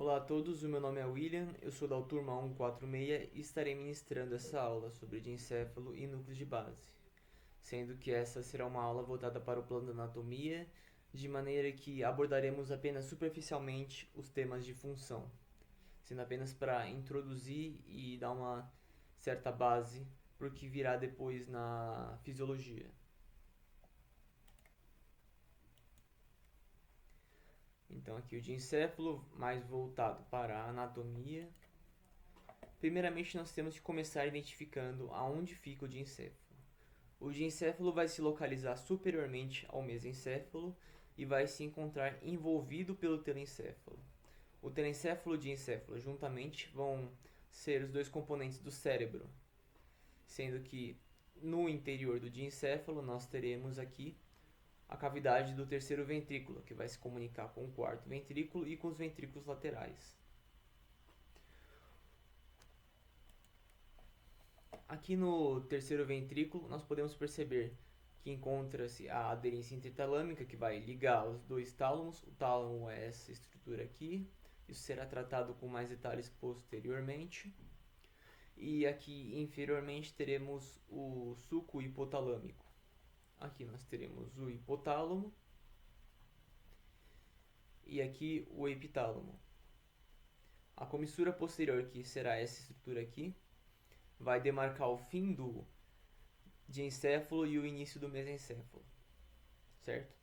Olá a todos, o meu nome é William, eu sou da turma 146 e estarei ministrando essa aula sobre diencéfalo e núcleos de base, sendo que essa será uma aula voltada para o plano da anatomia, de maneira que abordaremos apenas superficialmente os temas de função, sendo apenas para introduzir e dar uma certa base para o que virá depois na fisiologia. Então aqui o diencéfalo mais voltado para a anatomia. Primeiramente nós temos que começar identificando aonde fica o diencéfalo. O diencéfalo vai se localizar superiormente ao mesencéfalo e vai se encontrar envolvido pelo telencéfalo. O telencéfalo e o diencéfalo juntamente vão ser os dois componentes do cérebro, sendo que no interior do diencéfalo nós teremos aqui a cavidade do terceiro ventrículo, que vai se comunicar com o quarto ventrículo e com os ventrículos laterais. Aqui no terceiro ventrículo nós podemos perceber que encontra-se a aderência intertalâmica, que vai ligar os dois tálamos. O tálamo é essa estrutura aqui, isso será tratado com mais detalhes posteriormente. E aqui inferiormente teremos o sulco hipotalâmico. Aqui nós teremos o hipotálamo e aqui o epitálamo. A comissura posterior, que será essa estrutura aqui, vai demarcar o fim do diencéfalo e o início do mesencéfalo, certo?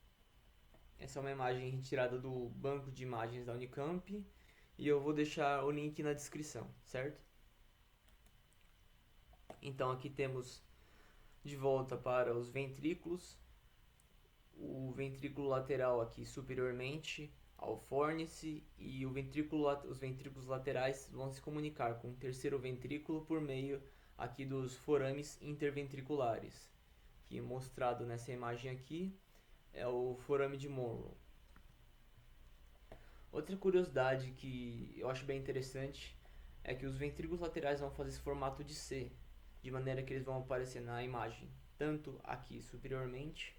Essa é uma imagem retirada do banco de imagens da Unicamp e eu vou deixar o link na descrição, certo? Então aqui temos de volta para os ventrículos, o ventrículo lateral aqui superiormente ao fórnice e os ventrículos laterais vão se comunicar com o terceiro ventrículo por meio aqui dos forames interventriculares, que mostrado nessa imagem aqui é o forame de Monro. Outra curiosidade que eu acho bem interessante é que os ventrículos laterais vão fazer esse formato de C, de maneira que eles vão aparecer na imagem, tanto aqui superiormente,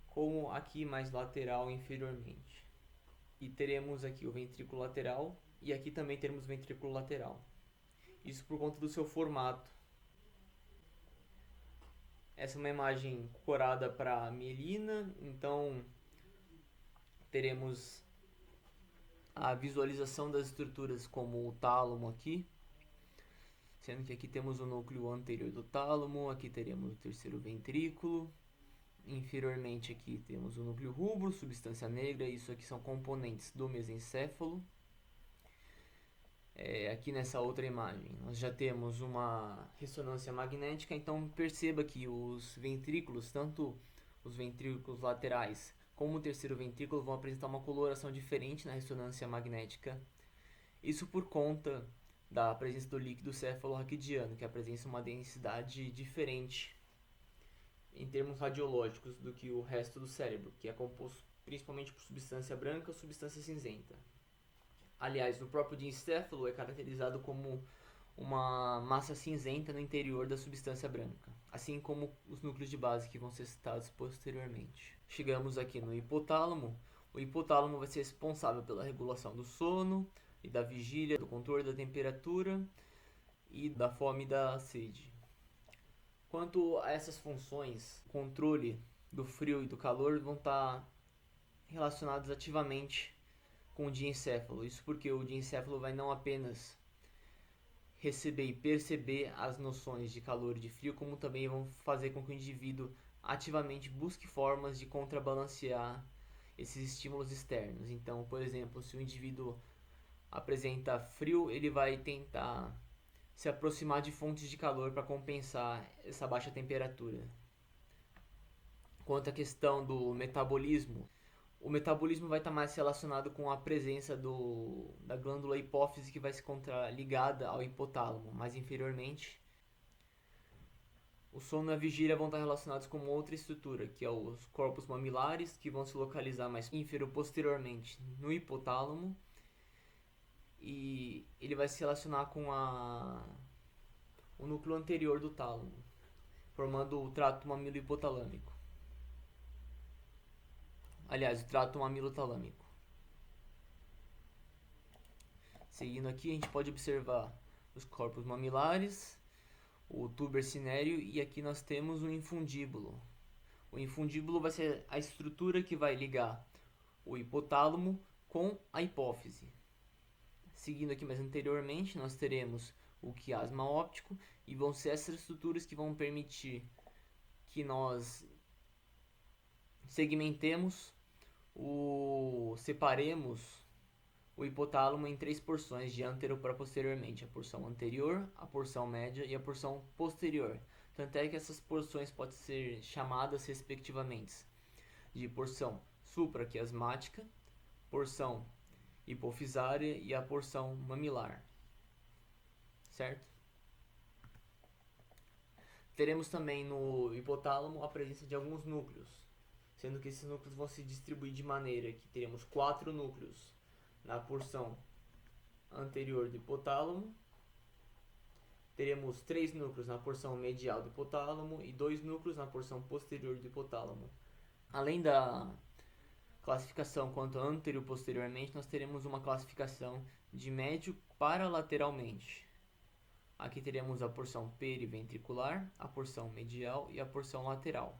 como aqui mais lateral e inferiormente. E teremos aqui o ventrículo lateral, e aqui também teremos o ventrículo lateral. Isso por conta do seu formato. Essa é uma imagem corada para mielina, então teremos a visualização das estruturas como o tálamo aqui, sendo que aqui temos o núcleo anterior do tálamo, aqui teremos o terceiro ventrículo, inferiormente aqui temos o núcleo rubro, substância negra, isso aqui são componentes do mesencéfalo. Aqui nessa outra imagem nós já temos uma ressonância magnética, então perceba que os ventrículos, tanto os ventrículos laterais como o terceiro ventrículo, vão apresentar uma coloração diferente na ressonância magnética. Isso por conta da presença do líquido cefalorraquidiano, que apresenta uma densidade diferente em termos radiológicos do que o resto do cérebro, que é composto principalmente por substância branca ou substância cinzenta. Aliás, o próprio diencéfalo é caracterizado como uma massa cinzenta no interior da substância branca, assim como os núcleos de base que vão ser citados posteriormente. Chegamos aqui no hipotálamo. O hipotálamo vai ser responsável pela regulação do sono e da vigília, do controle da temperatura e da fome e da sede. Quanto a essas funções, o controle do frio e do calor vão estar relacionados ativamente com o diencéfalo. Isso porque o diencéfalo vai não apenas receber e perceber as noções de calor e de frio, como também vão fazer com que o indivíduo ativamente busque formas de contrabalancear esses estímulos externos. Então, por exemplo, se o indivíduo apresenta frio, ele vai tentar se aproximar de fontes de calor para compensar essa baixa temperatura. Quanto à questão do metabolismo, o metabolismo vai estar mais relacionado com a presença da glândula hipófise, que vai se encontrar ligada ao hipotálamo mais inferiormente. O sono e a vigília vão estar relacionados com outra estrutura, que é os corpos mamilares, que vão se localizar mais posteriormente no hipotálamo. E ele vai se relacionar com o núcleo anterior do tálamo, formando o trato mamilo-hipotalâmico. Aliás, o trato mamilo-talâmico. Seguindo aqui, a gente pode observar os corpos mamilares, o tuber cinéreo e aqui nós temos o infundíbulo. O infundíbulo vai ser a estrutura que vai ligar o hipotálamo com a hipófise. Seguindo aqui mais anteriormente, nós teremos o quiasma óptico e vão ser essas estruturas que vão permitir que nós separemos o hipotálamo em três porções, de antero para posteriormente, a porção anterior, a porção média e a porção posterior. Tanto é que essas porções podem ser chamadas respectivamente de porção supraquiasmática, porção hipofisária e a porção mamilar, certo? Teremos também no hipotálamo a presença de alguns núcleos, sendo que esses núcleos vão se distribuir de maneira que teremos 4 núcleos na porção anterior do hipotálamo, teremos 3 núcleos na porção medial do hipotálamo e 2 núcleos na porção posterior do hipotálamo. Além da classificação quanto anterior e posteriormente, nós teremos uma classificação de médio para lateralmente. Aqui teremos a porção periventricular, a porção medial e a porção lateral.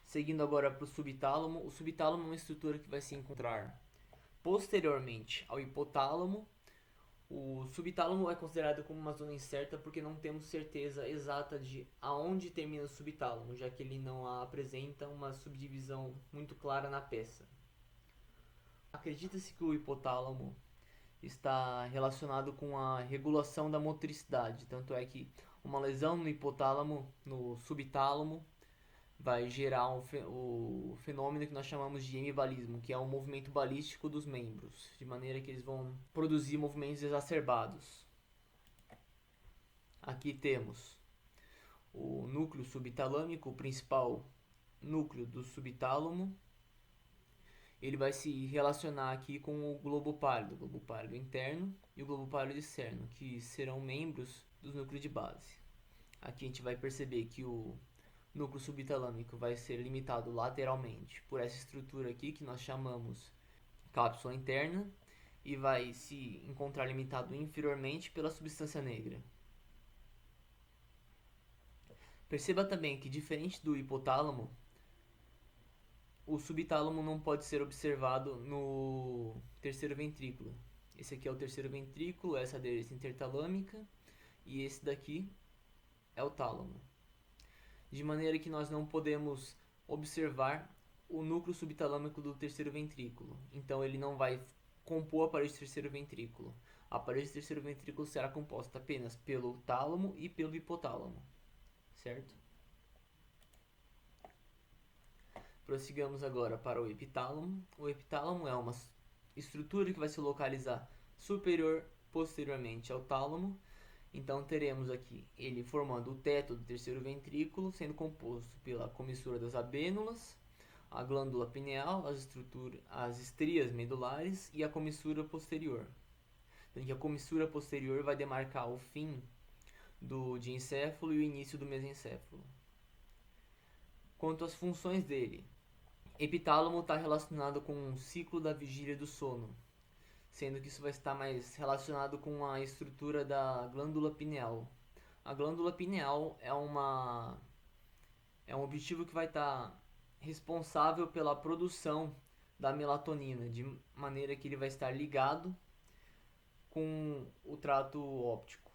Seguindo agora para o subtálamo é uma estrutura que vai se encontrar posteriormente ao hipotálamo. O subtálamo é considerado como uma zona incerta porque não temos certeza exata de aonde termina o subtálamo, já que ele não apresenta uma subdivisão muito clara na peça. Acredita-se que o hipotálamo está relacionado com a regulação da motricidade, tanto é que uma lesão no hipotálamo, no subtálamo, vai gerar o fenômeno que nós chamamos de hemibalismo, que é o movimento balístico dos membros, de maneira que eles vão produzir movimentos exacerbados. Aqui temos o núcleo subtalâmico, o principal núcleo do subtálamo. Ele vai se relacionar aqui com o globo pálido interno e o globo pálido externo, que serão membros dos núcleos de base. Aqui a gente vai perceber que o núcleo subtalâmico vai ser limitado lateralmente por essa estrutura aqui que nós chamamos cápsula interna e vai se encontrar limitado inferiormente pela substância negra. Perceba também que, diferente do hipotálamo, o subtálamo não pode ser observado no terceiro ventrículo. Esse aqui é o terceiro ventrículo, essa é a aderência intertalâmica e esse daqui é o tálamo. De maneira que nós não podemos observar o núcleo subtalâmico do terceiro ventrículo. Então ele não vai compor a parede do terceiro ventrículo. A parede do terceiro ventrículo será composta apenas pelo tálamo e pelo hipotálamo, certo? Prossigamos agora para o epitálamo. O epitálamo é uma estrutura que vai se localizar posteriormente ao tálamo. Então teremos aqui ele formando o teto do terceiro ventrículo, sendo composto pela comissura das abênulas, a glândula pineal, as estrias medulares e a comissura posterior. Então, a comissura posterior vai demarcar o fim do diencéfalo e o início do mesencéfalo. Quanto às funções dele, epitálamo está relacionado com o ciclo da vigília do sono, sendo que isso vai estar mais relacionado com a estrutura da glândula pineal. A glândula pineal é um objetivo que vai estar responsável pela produção da melatonina, de maneira que ele vai estar ligado com o trato óptico.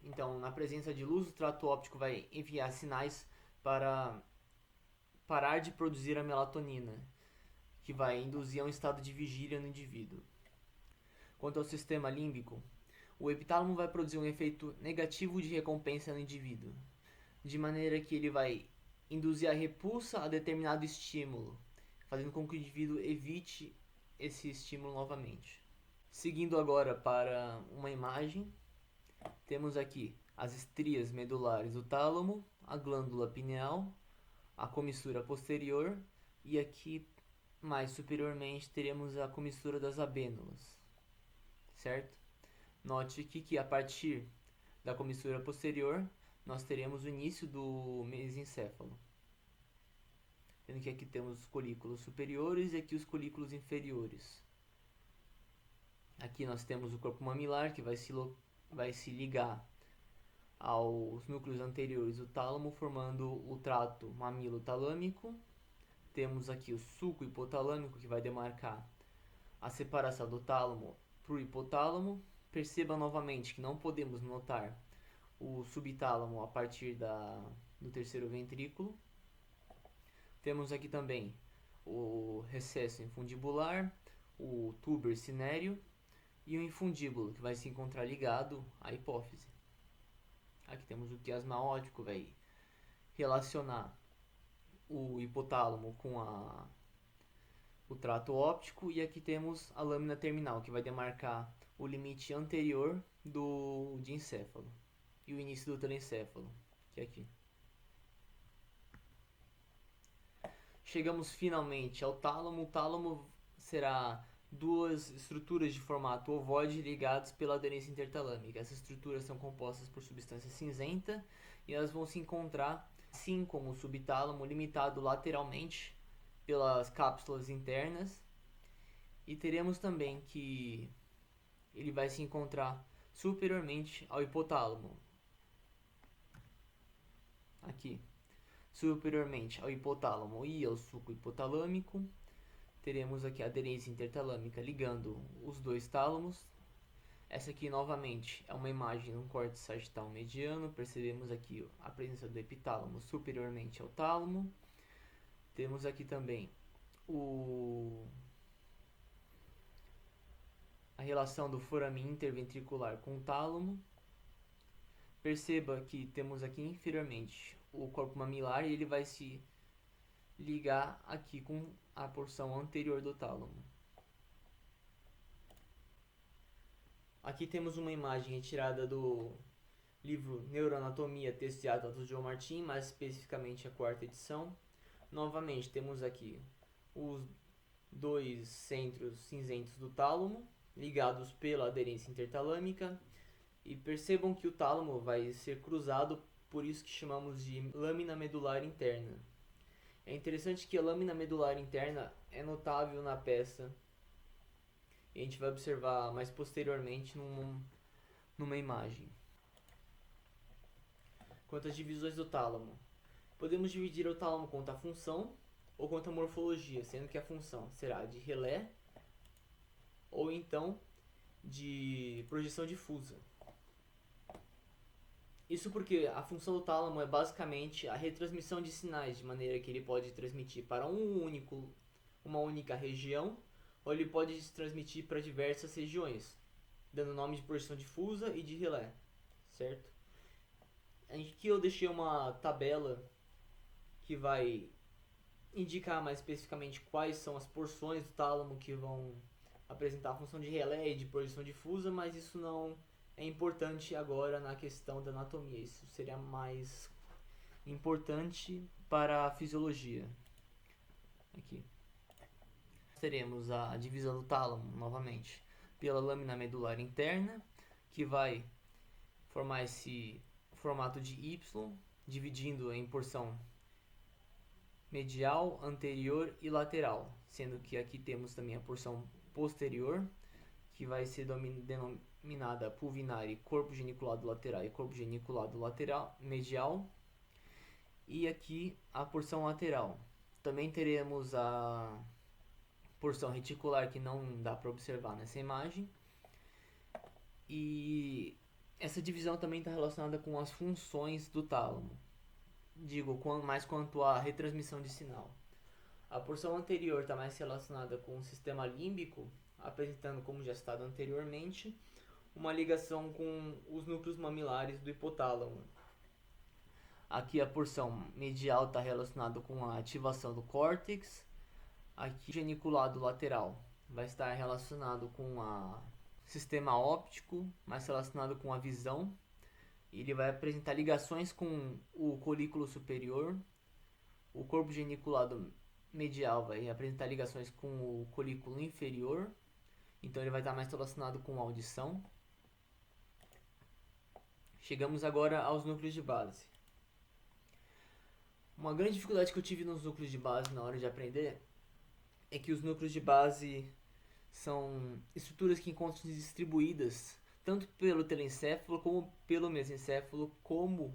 Então, na presença de luz, o trato óptico vai enviar sinais para parar de produzir a melatonina, que vai induzir a um estado de vigília no indivíduo. Quanto ao sistema límbico, o epitálamo vai produzir um efeito negativo de recompensa no indivíduo, de maneira que ele vai induzir a repulsa a determinado estímulo, fazendo com que o indivíduo evite esse estímulo novamente. Seguindo agora para uma imagem, temos aqui as estrias medulares do tálamo, a glândula pineal, a comissura posterior e aqui mais superiormente teremos a comissura das abênulas, certo? Note aqui que a partir da comissura posterior nós teremos o início do mesencéfalo. Sendo que aqui temos os colículos superiores e aqui os colículos inferiores. Aqui nós temos o corpo mamilar, que vai se ligar aos núcleos anteriores do tálamo, formando o trato mamilo-talâmico. Temos aqui o sulco hipotalâmico, que vai demarcar a separação do tálamo para o hipotálamo. Perceba novamente que não podemos notar o subtálamo a partir do terceiro ventrículo. Temos aqui também o recesso infundibular, o túber cinéreo e o infundíbulo, que vai se encontrar ligado à hipófise. Aqui temos o quiasma óptico, vai relacionar o hipotálamo com o trato óptico, e aqui temos a lâmina terminal, que vai demarcar o limite anterior do diencéfalo e o início do telencéfalo, que é aqui. Chegamos finalmente ao tálamo. O tálamo será duas estruturas de formato ovoide ligadas pela aderência intertalâmica. Essas estruturas são compostas por substância cinzenta e elas vão se encontrar, assim como o subtálamo, limitado lateralmente pelas cápsulas internas. E teremos também que ele vai se encontrar superiormente ao hipotálamo. Aqui, superiormente ao hipotálamo e ao sulco hipotalâmico. Teremos aqui a aderência intertalâmica ligando os dois tálamos. Essa aqui novamente é uma imagem de um córtex sagital mediano. Percebemos aqui a presença do epitálamo superiormente ao tálamo. Temos aqui também a relação do foramen interventricular com o tálamo. Perceba que temos aqui inferiormente o corpo mamilar e ele vai se ligar aqui com a porção anterior do tálamo. Aqui temos uma imagem retirada do livro Neuroanatomia, texto e ata do João Martin, mais especificamente a quarta edição. Novamente temos aqui os dois centros cinzentos do tálamo, ligados pela aderência intertalâmica. E percebam que o tálamo vai ser cruzado, por isso que chamamos de lâmina medular interna. É interessante que a lâmina medular interna é notável na peça, e a gente vai observar mais posteriormente numa imagem. Quanto às divisões do tálamo, podemos dividir o tálamo quanto à função ou quanto à morfologia, sendo que a função será de relé ou então de projeção difusa. Isso porque a função do tálamo é basicamente a retransmissão de sinais, de maneira que ele pode transmitir para uma única região, ou ele pode transmitir para diversas regiões, dando nome de projeção difusa e de relé, certo? Aqui eu deixei uma tabela que vai indicar mais especificamente quais são as porções do tálamo que vão apresentar a função de relé e de projeção difusa, mas isso não é importante agora na questão da anatomia. Isso seria mais importante para a fisiologia. Aqui teremos a divisão do tálamo novamente pela lâmina medular interna, que vai formar esse formato de Y, dividindo em porção medial, anterior e lateral, sendo que aqui temos também a porção posterior, que vai ser denominada pulvinar e corpo geniculado lateral e corpo geniculado lateral medial, e aqui a porção lateral. Também teremos a porção reticular, que não dá para observar nessa imagem, e essa divisão também está relacionada com as funções do tálamo, mais quanto à retransmissão de sinal. A porção anterior está mais relacionada com o sistema límbico, apresentando, como já citado anteriormente, uma ligação com os núcleos mamilares do hipotálamo. Aqui a porção medial está relacionada com a ativação do córtex. Aqui o geniculado lateral vai estar relacionado com o sistema óptico, mais relacionado com a visão. Ele vai apresentar ligações com o colículo superior. O corpo geniculado medial vai apresentar ligações com o colículo inferior. Então ele vai estar mais relacionado com a audição. Chegamos agora aos núcleos de base. Uma grande dificuldade que eu tive nos núcleos de base na hora de aprender é que os núcleos de base são estruturas que encontram-se distribuídas tanto pelo telencéfalo como pelo mesencéfalo como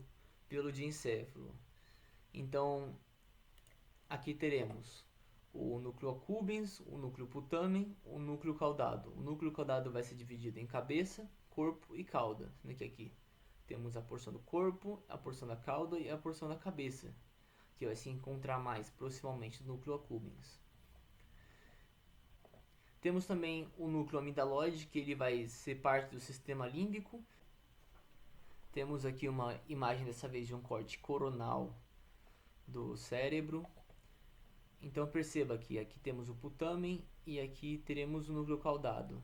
pelo diencéfalo. Então, aqui teremos o núcleo accumbens, o núcleo putamen, o núcleo caudado. O núcleo caudado vai ser dividido em cabeça, corpo e cauda. Sendo que aqui temos a porção do corpo, a porção da cauda e a porção da cabeça, que vai se encontrar mais proximamente do núcleo accumbens. Temos também o núcleo amidaloide, que ele vai ser parte do sistema límbico. Temos aqui uma imagem dessa vez de um corte coronal do cérebro. Então perceba que aqui temos o putamen e aqui teremos o núcleo caudado.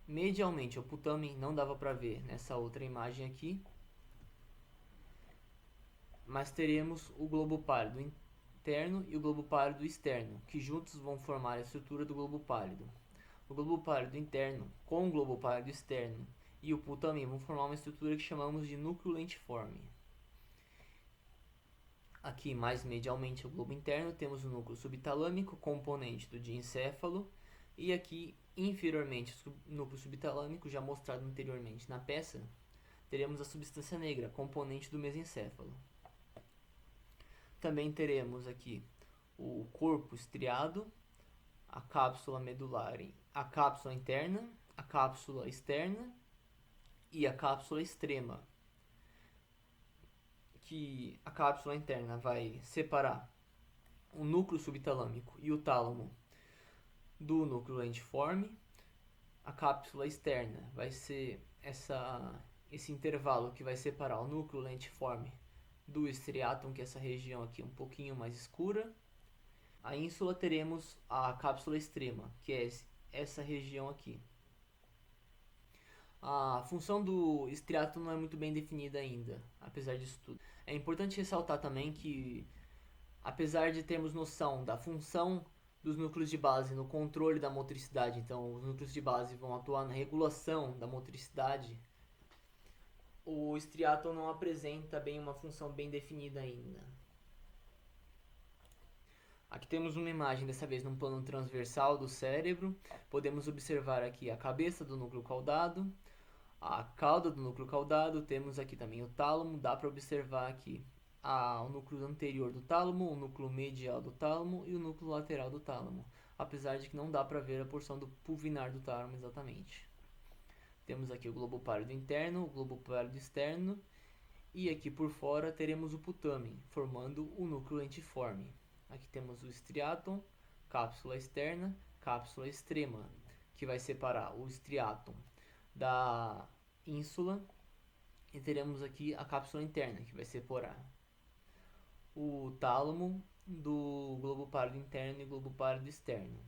Medialmente o putamen não dava para ver nessa outra imagem aqui, mas teremos o globo pálido interno e o globo pálido externo, que juntos vão formar a estrutura do globo pálido. O globo pálido interno com o globo pálido externo e o putamen vão formar uma estrutura que chamamos de núcleo lentiforme. Aqui, mais medialmente, o globo interno, temos o núcleo subtalâmico, componente do diencéfalo, e aqui, inferiormente, o núcleo subtalâmico, já mostrado anteriormente na peça, teremos a substância negra, componente do mesencéfalo. Também teremos aqui o corpo estriado, a cápsula medular, a cápsula interna, a cápsula externa e a cápsula extrema, que a cápsula interna vai separar o núcleo subtalâmico e o tálamo do núcleo lentiforme. A cápsula externa vai ser esse intervalo que vai separar o núcleo lentiforme do striatum, que é essa região aqui um pouquinho mais escura. A ínsula teremos a cápsula extrema, que é essa região aqui. A função do striatum não é muito bem definida ainda, apesar disso tudo. É importante ressaltar também que, apesar de termos noção da função dos núcleos de base no controle da motricidade, então os núcleos de base vão atuar na regulação da motricidade, o striatum não apresenta bem uma função bem definida ainda. Aqui temos uma imagem, dessa vez num plano transversal do cérebro. Podemos observar aqui a cabeça do núcleo caudado, a cauda do núcleo caudado, temos aqui também o tálamo, dá para observar aqui o núcleo anterior do tálamo, o núcleo medial do tálamo e o núcleo lateral do tálamo, apesar de que não dá para ver a porção do pulvinar do tálamo exatamente. Temos aqui o globo pálido interno, o globo pálido externo, e aqui por fora teremos o putamen, formando o núcleo lentiforme. Aqui temos o striatum, cápsula externa, cápsula extrema, que vai separar o striatum da ínsula, e teremos aqui a cápsula interna, que vai separar o tálamo do globo pálido interno e globo pálido externo.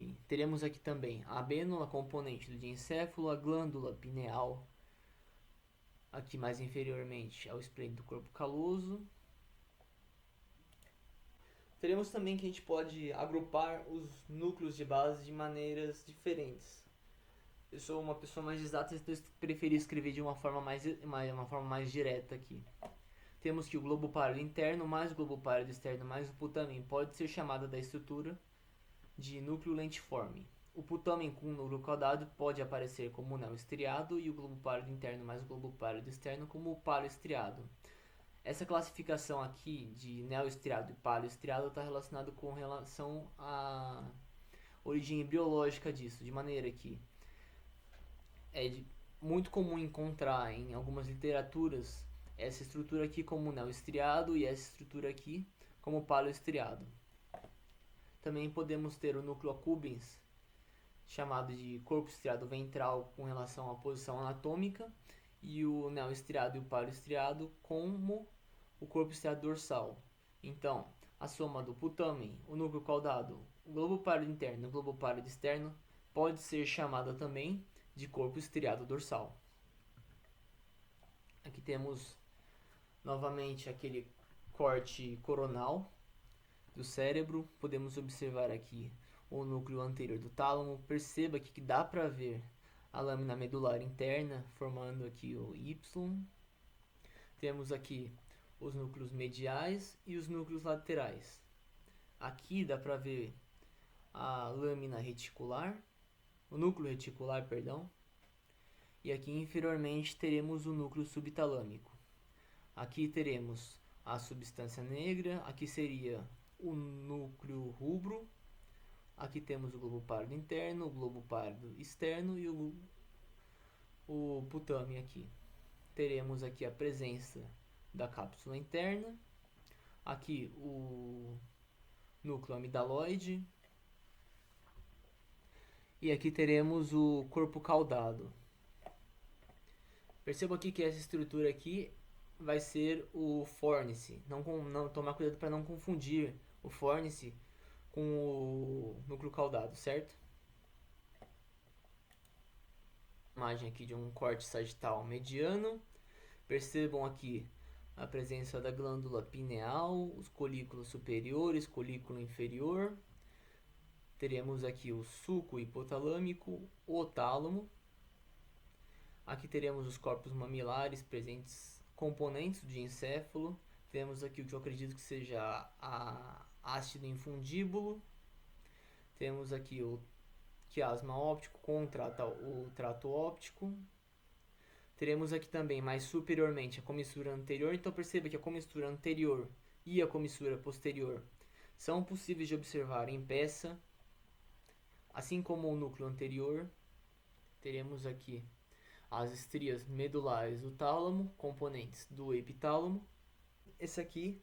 E teremos aqui também a abênula, componente do diencéfalo, a glândula pineal, aqui mais inferiormente ao esplêndido corpo caloso. Teremos também que a gente pode agrupar os núcleos de base de maneiras diferentes. Eu sou uma pessoa mais exata, então eu preferi escrever de uma forma mais direta aqui. Temos que o globo pálido interno mais o globo pálido externo mais o putamen pode ser chamada da estrutura de núcleo lentiforme. O putamen com o núcleo caudado pode aparecer como neoestriado e o globo pálido interno mais o globo pálido externo como paleoestriado. Essa classificação aqui de neoestriado e paleoestriado está relacionado com relação à origem biológica disso, de maneira que é muito comum encontrar em algumas literaturas essa estrutura aqui como neoestriado e essa estrutura aqui como paleoestriado. Também podemos ter o núcleo accumbens, chamado de corpo estriado ventral com relação à posição anatômica, e o neoestriado e o paleoestriado como o corpo estriado dorsal. Então, a soma do putamen, o núcleo caudado, o globo pálido interno e o globo pálido externo pode ser chamada também de corpo estriado dorsal. Aqui temos novamente aquele corte coronal do cérebro. Podemos observar aqui o núcleo anterior do tálamo. Perceba aqui que dá para ver a lâmina medular interna, formando aqui o Y. Temos aqui os núcleos mediais e os núcleos laterais. Aqui dá para ver a lâmina reticular, o núcleo reticular, perdão, e aqui inferiormente teremos o núcleo subtalâmico. Aqui teremos a substância negra, aqui seria o núcleo rubro, aqui temos o globo pálido interno, o globo pálido externo e o putame aqui. Teremos aqui a presença da cápsula interna, aqui o núcleo amidaloide, e aqui teremos o corpo caudado. Perceba aqui que essa estrutura aqui vai ser o fórnice. Não tomar cuidado para não confundir o fórnice com o núcleo caudado, certo? Imagem aqui de um corte sagital mediano. Percebam aqui a presença da glândula pineal, os colículos superiores, colículo inferior. Teremos aqui o sulco hipotalâmico, o tálamo. Aqui teremos os corpos mamilares presentes, componentes de encéfalo. Temos aqui o que eu acredito que seja a ácido infundíbulo. Temos aqui o quiasma óptico com o trato óptico. Teremos aqui também, mais superiormente, a comissura anterior. Então perceba que a comissura anterior e a comissura posterior são possíveis de observar em peça. Assim como o núcleo anterior, teremos aqui as estrias medulares do tálamo, componentes do epitálamo. Essa aqui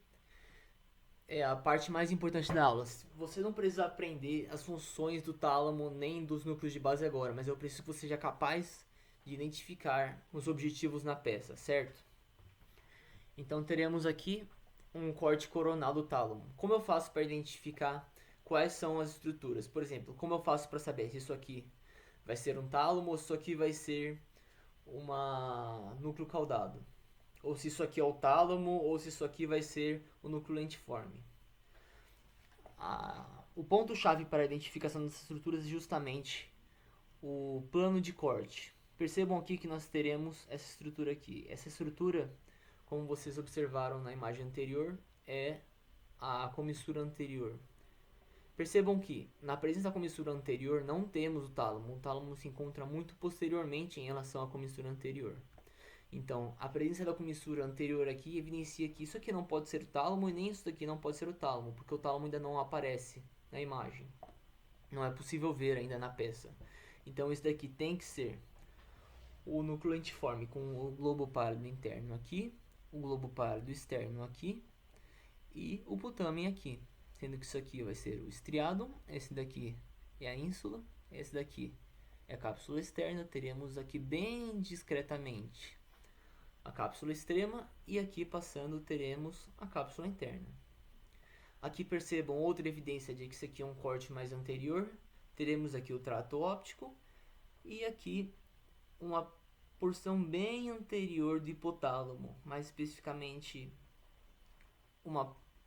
é a parte mais importante da aula. Você não precisa aprender as funções do tálamo nem dos núcleos de base agora, mas eu preciso que você seja capaz de identificar os objetivos na peça, certo? Então teremos aqui um corte coronal do tálamo. Como eu faço para identificar quais são as estruturas? Por exemplo, como eu faço para saber se isso aqui vai ser um tálamo ou se isso aqui vai ser núcleo caudado? Ou se isso aqui é o tálamo ou se isso aqui vai ser o núcleo lentiforme? O ponto-chave para a identificação dessas estruturas é justamente o plano de corte. Percebam aqui que nós teremos essa estrutura aqui. Essa estrutura, como vocês observaram na imagem anterior, é a comissura anterior. Percebam que, na presença da comissura anterior, não temos o tálamo. O tálamo se encontra muito posteriormente em relação à comissura anterior. Então, a presença da comissura anterior aqui evidencia que isso aqui não pode ser o tálamo e nem isso daqui não pode ser o tálamo, porque o tálamo ainda não aparece na imagem. Não é possível ver ainda na peça. Então, isso daqui tem que ser o núcleo lentiforme com o globo pálido interno aqui, o globo pálido externo aqui e o putamen aqui. Sendo que isso aqui vai ser o estriado, esse daqui é a ínsula, esse daqui é a cápsula externa. Teremos aqui bem discretamente a cápsula extrema e aqui passando teremos a cápsula interna. Aqui percebam outra evidência de que isso aqui é um corte mais anterior. Teremos aqui o trato óptico e aqui uma porção bem anterior do hipotálamo, mais especificamente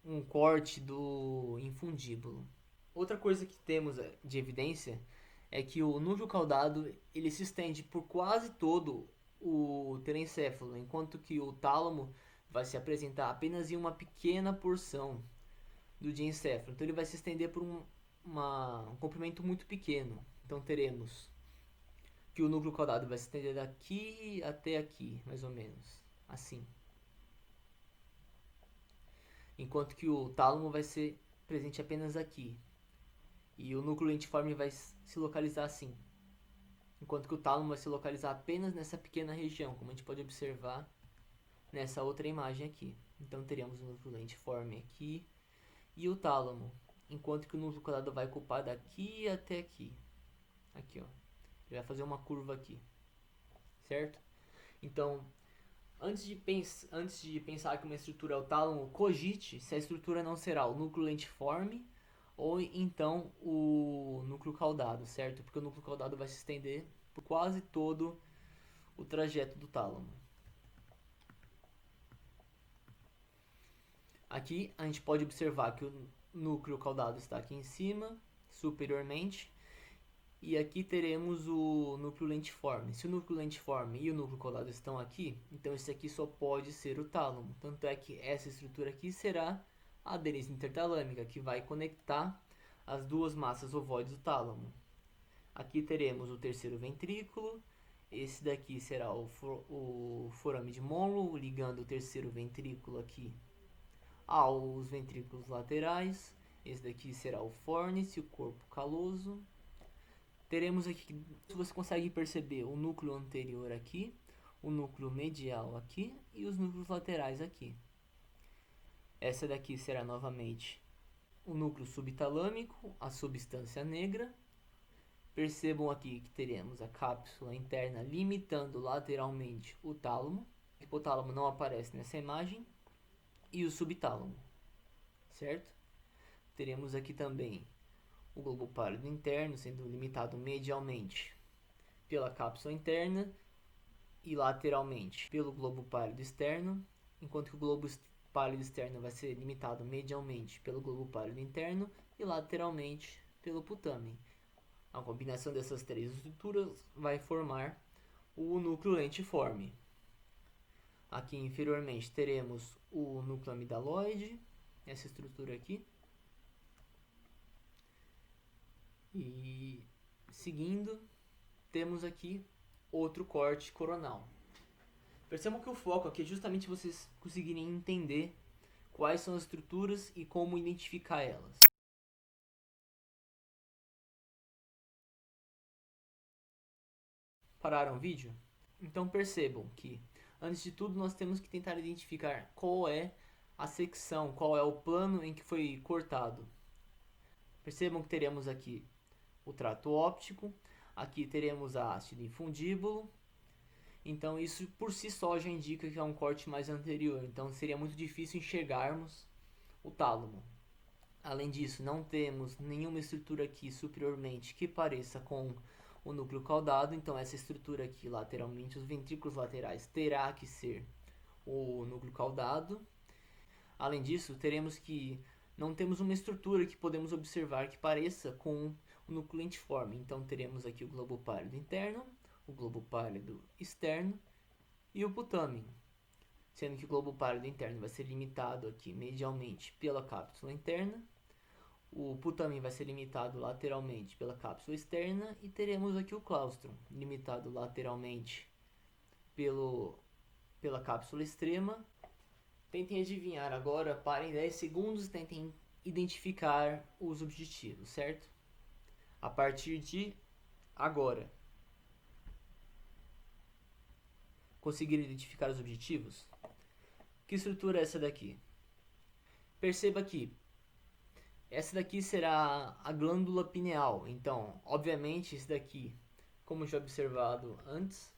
um corte do infundíbulo. Outra coisa que temos de evidência é que o núcleo caudado ele se estende por quase todo o telencéfalo, enquanto que o tálamo vai se apresentar apenas em uma pequena porção do diencéfalo. Então ele vai se estender por um comprimento muito pequeno. Então teremos que o núcleo caudado vai se estender daqui até aqui, mais ou menos, assim. Enquanto que o tálamo vai ser presente apenas aqui. E o núcleo lentiforme vai se localizar assim. Enquanto que o tálamo vai se localizar apenas nessa pequena região, como a gente pode observar nessa outra imagem aqui. Então teríamos o núcleo lentiforme aqui e o tálamo. Enquanto que o núcleo caudado vai ocupar daqui até aqui. Aqui, ó. Ele vai fazer uma curva aqui. Certo? Então, antes de pensar que uma estrutura é o tálamo, cogite se a estrutura não será o núcleo lentiforme ou então o núcleo caudado, certo? Porque o núcleo caudado vai se estender por quase todo o trajeto do tálamo. Aqui a gente pode observar que o núcleo caudado está aqui em cima, superiormente, E aqui teremos o núcleo lentiforme. Se o núcleo lentiforme e o núcleo caudado estão aqui, então esse aqui só pode ser o tálamo. Tanto é que essa estrutura aqui será a aderense intertalâmica, que vai conectar as duas massas ovoides do tálamo. Aqui teremos o terceiro ventrículo. Esse daqui será o forame de Monroe, ligando o terceiro ventrículo aqui aos ventrículos laterais. Esse daqui será o fórnice, o corpo caloso. Teremos aqui, se você consegue perceber, o núcleo anterior aqui, o núcleo medial aqui e os núcleos laterais aqui. Essa daqui será novamente o núcleo subtalâmico, a substância negra. Percebam aqui que teremos a cápsula interna limitando lateralmente o tálamo. O hipotálamo não aparece nessa imagem. E o subtálamo, certo? Teremos aqui também o globo pálido interno sendo limitado medialmente pela cápsula interna e lateralmente pelo globo pálido externo, enquanto que o globo pálido externo vai ser limitado medialmente pelo globo pálido interno e lateralmente pelo putamen. A combinação dessas três estruturas vai formar o núcleo lentiforme. Aqui inferiormente teremos o núcleo amidaloide, essa estrutura aqui. E seguindo, temos aqui outro corte coronal. Percebam que o foco aqui é justamente vocês conseguirem entender quais são as estruturas e como identificar elas. Pararam o vídeo? Então percebam que, antes de tudo, nós temos que tentar identificar qual é a secção, qual é o plano em que foi cortado. Percebam que teremos aqui o trato óptico, aqui teremos a haste do infundíbulo. Então isso por si só já indica que é um corte mais anterior, então seria muito difícil enxergarmos o tálamo. Além disso, não temos nenhuma estrutura aqui superiormente que pareça com o núcleo caudado, então essa estrutura aqui lateralmente, os ventrículos laterais, terá que ser o núcleo caudado. Além disso, teremos que não temos uma estrutura que podemos observar que pareça com o núcleo lentiforme, então teremos aqui o globo pálido interno, o globo pálido externo e o putamen, sendo que o globo pálido interno vai ser limitado aqui medialmente pela cápsula interna, o putamen vai ser limitado lateralmente pela cápsula externa e teremos aqui o claustro, limitado lateralmente pela cápsula extrema. Tentem adivinhar agora, parem 10 segundos e tentem identificar os objetivos, certo? A partir de agora. Conseguiram identificar os objetivos? Que estrutura é essa daqui? Perceba que essa daqui será a glândula pineal. Então, obviamente, esse daqui, como já observado antes,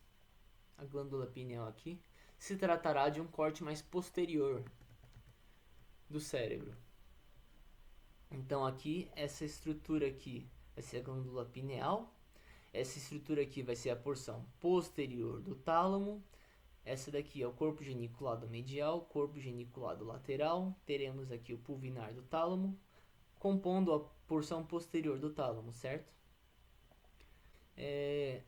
a glândula pineal aqui, se tratará de um corte mais posterior do cérebro. Então aqui, essa estrutura aqui vai ser a glândula pineal. Essa estrutura aqui vai ser a porção posterior do tálamo. Essa daqui é o corpo geniculado medial, corpo geniculado lateral. Teremos aqui o pulvinar do tálamo, compondo a porção posterior do tálamo, certo?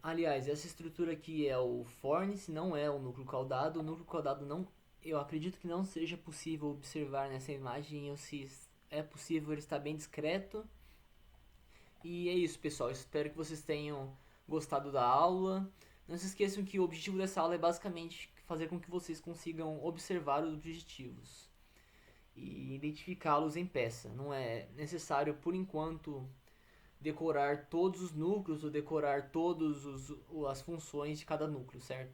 Aliás, essa estrutura aqui é o fórnice, não é o núcleo caudado. O núcleo caudado não, eu acredito que não seja possível observar nessa imagem, ou se é possível, ele está bem discreto. E é isso, pessoal. Espero que vocês tenham gostado da aula. Não se esqueçam que o objetivo dessa aula é basicamente fazer com que vocês consigam observar os objetivos e identificá-los em peça. Não é necessário, por enquanto, decorar todos os núcleos ou decorar todas as funções de cada núcleo, certo?